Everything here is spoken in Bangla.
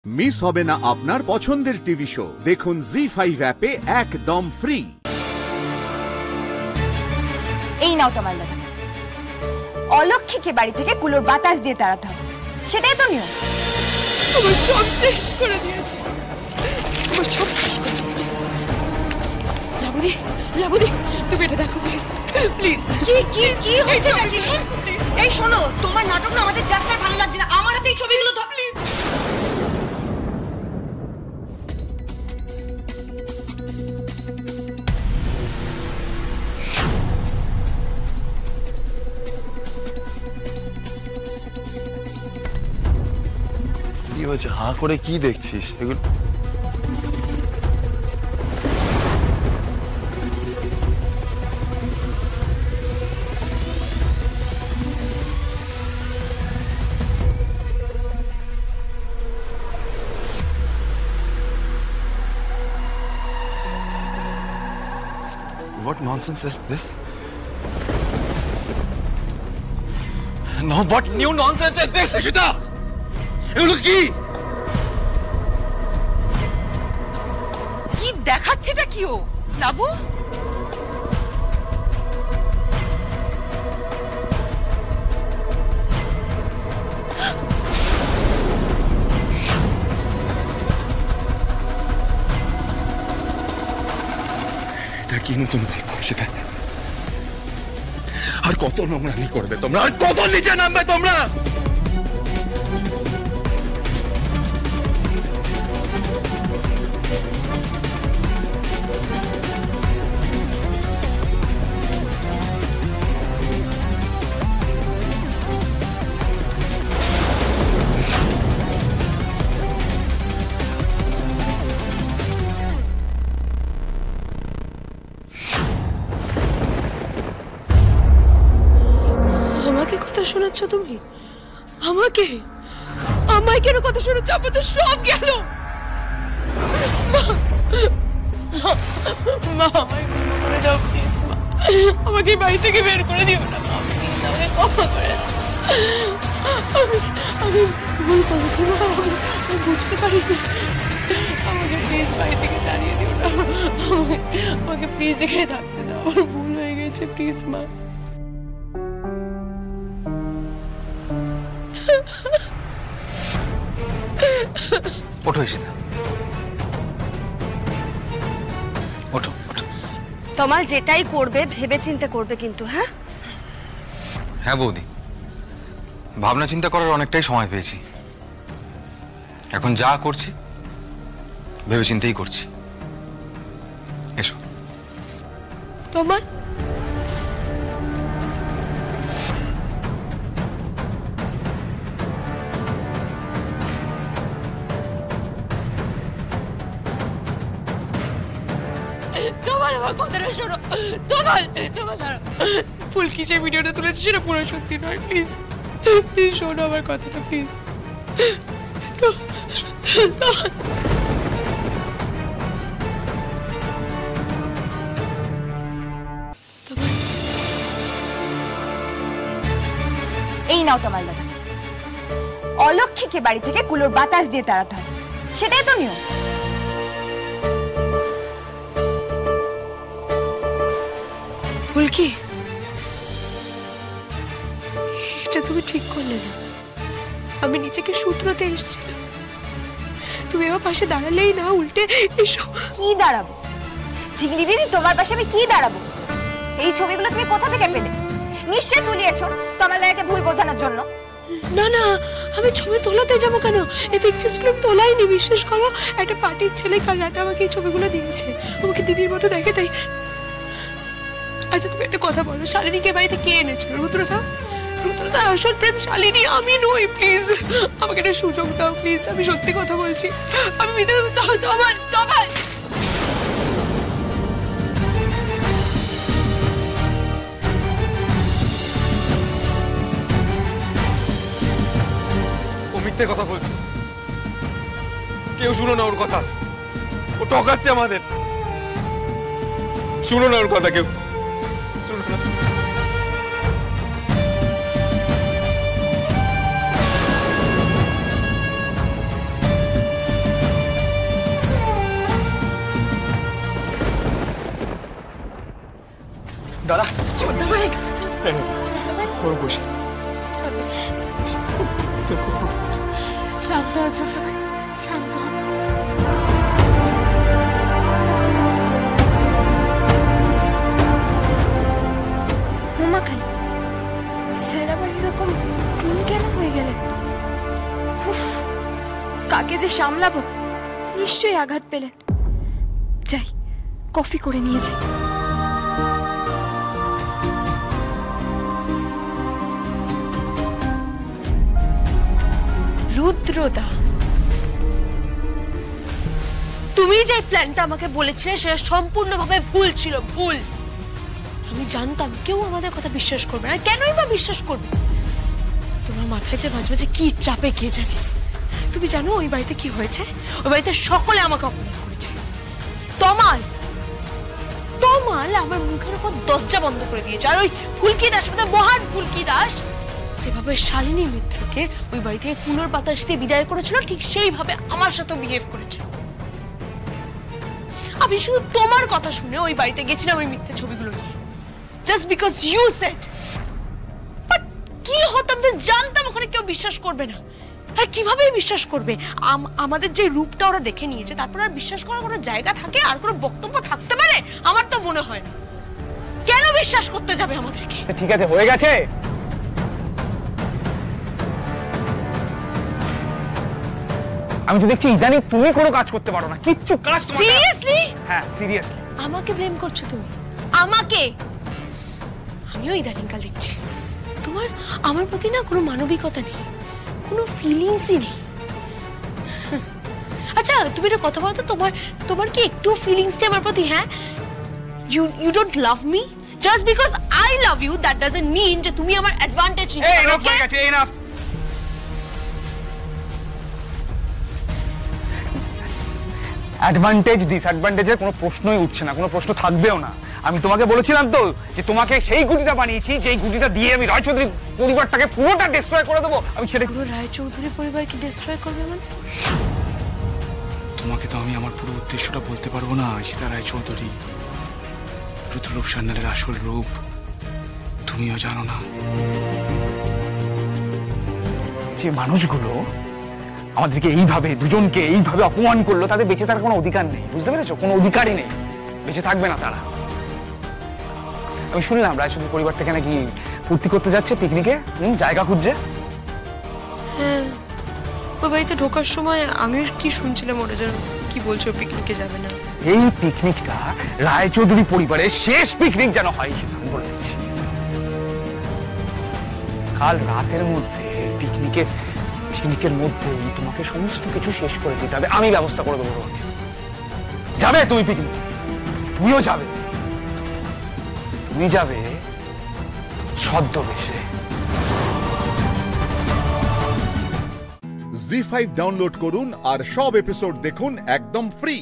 মিস হবে না আপনার পছন্দের টিভি শো। দেখুন জি5 অ্যাপে একদম ফ্রি। এই নাও তোমার লাগে। অলক্ষীকে বাড়ি থেকে কুলোর বাতাস দিয়ে তাড়াতে হবে, সেটাই তো নিয়ম। আমার সব শেষ করে দিয়েছে, আমার সব শেষ করে দিয়েছে। লাবুদি, লাবুদি, তুমি এটা দেখো প্লিজ, প্লিজ। কি কি কি হয়েছে নাকি? এই শোনো, তোমার নাটক না আমাদের জাস্ট আর ভালো লাগছে না। আমার হাতে এই ছবিগুলো দাও প্লিজ। কি হয়েছে? হাঁ করে কি দেখছিস এগুলো? What nonsense is this? No, what new nonsense is this, Ishita? এগুলো কি? কি দেখাচ্ছে এটা? কি ও লাবু? এটা কি নতুন গল্প সেটা? আর কত নোংরামি করবে তোমরা? আর কত নিচে নামবে তোমরা? আমাকে কথা শোনাচ্ছ তুমি? আমাকে? আমায় কেন কথা শোনাচ্ছ? আমার তো সব গেল। মা, আমায় ক্ষমা করে দাও প্লিজ। মা, আমাকে বাড়ি থেকে বের করে দিও না। মা, প্লিজ আমাকে ক্ষমা করে দাও। আমি ভুল করেছি মা, আমি বুঝতে পারিনি। আমাকে প্লিজ বাড়ি থেকে তাড়িয়ে দিও না। আমাকে প্লিজ এখানে থাকতে দাও, আমার ভুল হয়ে গেছে প্লিজ মা। ওঠো ঈশিতা, ওঠো ওঠো। তোমার যেটাই করবে ভেবে চিন্তে করবে কিন্তু। হ্যাঁ হ্যাঁ বৌদি, ভাবনা চিন্তা করার অনেকটাই সময় পেয়েছি। এখন যা করছি ভেবে চিন্তেই করছি। এসো। তোমার তোমার আমার কথাটা শোনো। তোমার তোমার দাঁড়াও, ফুলকি যে ভিডিওটা তুলেছে সেটা পুরো সত্যি নয়, প্লিজ শোনো আমার কথাটা প্লিজ। এই নাও তোমার লাগে। অলক্ষীকে বাড়ি থেকে কুলোর বাতাস দিয়ে তাড়াতে হবে, সেটাই তো নিয়ম। ফুলকি, এটা তুমি ঠিক করলে না। আমি নিজেকে সূত্রতে এসেছিলাম, তুমি আমার পাশে দাঁড়ালেই না, উল্টে এসো। কি দাঁড়াবো চিংড়ি দিদি? তোমার পাশে আমি কি দাঁড়াবো? এই ছবিগুলো তুমি কোথা থেকে পেলে? নিশ্চয়ই তুলিয়েছো তোমার লাইকে ভুল বোঝানোর জন্য। না না, আমি ছবি তোলাতে যাবো কেন? এই পিকচার্সগুলো আমি তোলাইনি, বিশ্বাস করো। একটা পার্টির ছেলে কাল রাতে আমাকে এই ছবিগুলো দিয়েছে, আমাকে দিদির মতো দেখে তাই। আচ্ছা তুমি একটা কথা বলো, শালিনীকে বাড়িতে কে এনেছিল? রুদ্রদা? রুদ্রদার আসল প্রেম শালিনী, আমি নই। প্লিজ আমাকে একটা সুযোগ দাও প্লিজ, আমি সত্যি কথা বলছি। আমি তোমার তোমার ও মিথ্যে কথা বলছে, কেউ শুনো না ওর কথা। ও ঠকাচ্ছে আমাদের। শুনো না ওর কথা, কেউ শুনো না। বসে শান্ত আছো শান্ত। মামা খালি স্যার আবার এরকম কেন হয়ে গেলে? উফ, কাকে যে সামলাবো, নিশ্চয়ই আঘাত পেলেন। যাই কফি করে নিয়ে যাই। রুদ্রদা, তুমি যে প্ল্যানটা আমাকে বলেছিলে সেটা সম্পূর্ণভাবে ভুল ছিল, ভুল। আমি জানতাম কেউ আমাদের কথা বিশ্বাস করবে না, কেনই বা বিশ্বাস করবে? তোমার মাথায় যে মাঝে মাঝে কি চাপে কে জানে। তুমি জানো ওই বাড়িতে কি হয়েছে? ওই বাড়িতে সকলে আমাকে অপমান করেছে। তমাল তমাল আমার মুখের উপর দরজা বন্ধ করে দিয়েছে। আর ওই ফুলকি দাস, মহান ফুলকি দাস যেভাবে শালিনী মিত্রকে ওই বাড়ি থেকে কুলোর বাতাস দিয়ে বিদায় করেছিল, ঠিক সেইভাবে আমার সাথে বিহেভ করেছে। আমি শুধু তোমার কথা শুনে ওই বাড়িতে গেছিলাম ওই মিথ্যে ছবিগুলো নিয়ে, just because you said. But কি হতো আমি জানতাম ওখানে কেউ বিশ্বাস করবে না। আর কিভাবে বিশ্বাস করবে? আমাদের যে রূপটা ওরা দেখে নিয়েছে, তারপর আর বিশ্বাস করার কোনো জায়গা থাকে, আর কোনো বক্তব্য থাকতে পারে? আমার তো মনে হয় না। কেন বিশ্বাস করতে যাবে আমাদেরকে? ঠিক আছে, হয়ে গেছে। আমি তো দেখছি ইদানিং তুমি কোনো কাজ করতে পারো না, কিচ্ছু কাজ। সিরিয়াসলি? হ্যাঁ সিরিয়াসলি। আমাকে ব্লেম করছো তুমি? আমাকে? আমিও ইদানিংকাল দেখছি তোমার আমার প্রতি না কোনো মানবিকতা নেই, কোনো ফিলিংসই নেই। আচ্ছা তুমি একটা কথা বলো তো, তোমার কি একটু ফিলিংস নেই আমার প্রতি? হ্যাঁ, you don't love me. Just because I love you that doesn't mean যে তুমি আমার অ্যাডভান্টেজ নিতে পারো। এনাফ হয়ে গেছে, এনাফ। অ্যাডভান্টেজ ডিসঅ্যাডভান্টেজের কোনো প্রশ্নই উঠছে না, কোনো প্রশ্ন থাকবেও না। আমি তোমাকে বলেছিলাম তো যে তোমাকে সেই গুটিটা বানিয়েছি, যেই গুটিটা দিয়ে আমি রায়চৌধুরী পরিবারটাকে পুরোটা ডিস্ট্রয় করে দেবো। আমি সেটা পুরো রায়চৌধুরী পরিবারকে ডিস্ট্রয় করবে মানে? তোমাকে তো আমি আমার পুরো উদ্দেশ্যটা বলতে পারবো না ঈশিতা রায়চৌধুরী। রুদ্ররূপ সান্যালের আসল রূপ তুমিও জানো না। যে মানুষগুলো আমাদেরকে এইভাবে দুজনকে এইভাবে অপমান করলো, তাদের বেঁচে থাকার কোনো অধিকার নেই, বুঝতে পেরেছো? কোনো অধিকারই নেই, বেঁচে থাকবে না তারা। আমি শুনলাম রায়চৌধুরী পরিবার থেকে নাকি ফুর্তি করতে যাচ্ছে, পিকনিকে জায়গা খুঁজছে। হ্যাঁ, ওই বাড়িতে ঢোকার সময় আমিও কি শুনছিলাম, ওরা যেন কি বলছো পিকনিকে যাবে না। এই পিকনিকটা রায়চৌধুরী পরিবারের শেষ পিকনিক যেন হয় সেটা আমি বলে দিচ্ছি। কাল রাতের মধ্যে পিকনিকের মধ্যেই তোমাকে সমস্ত কিছু শেষ করে দিতে হবে। আমি ব্যবস্থা করে দেবো। যাবে তুমি পিকনিক, তুমিও যাবে, তুমি যাবে ছদ্মবেশে। জি5 ডাউনলোড করুন আর সব এপিসোড দেখুন একদম ফ্রি।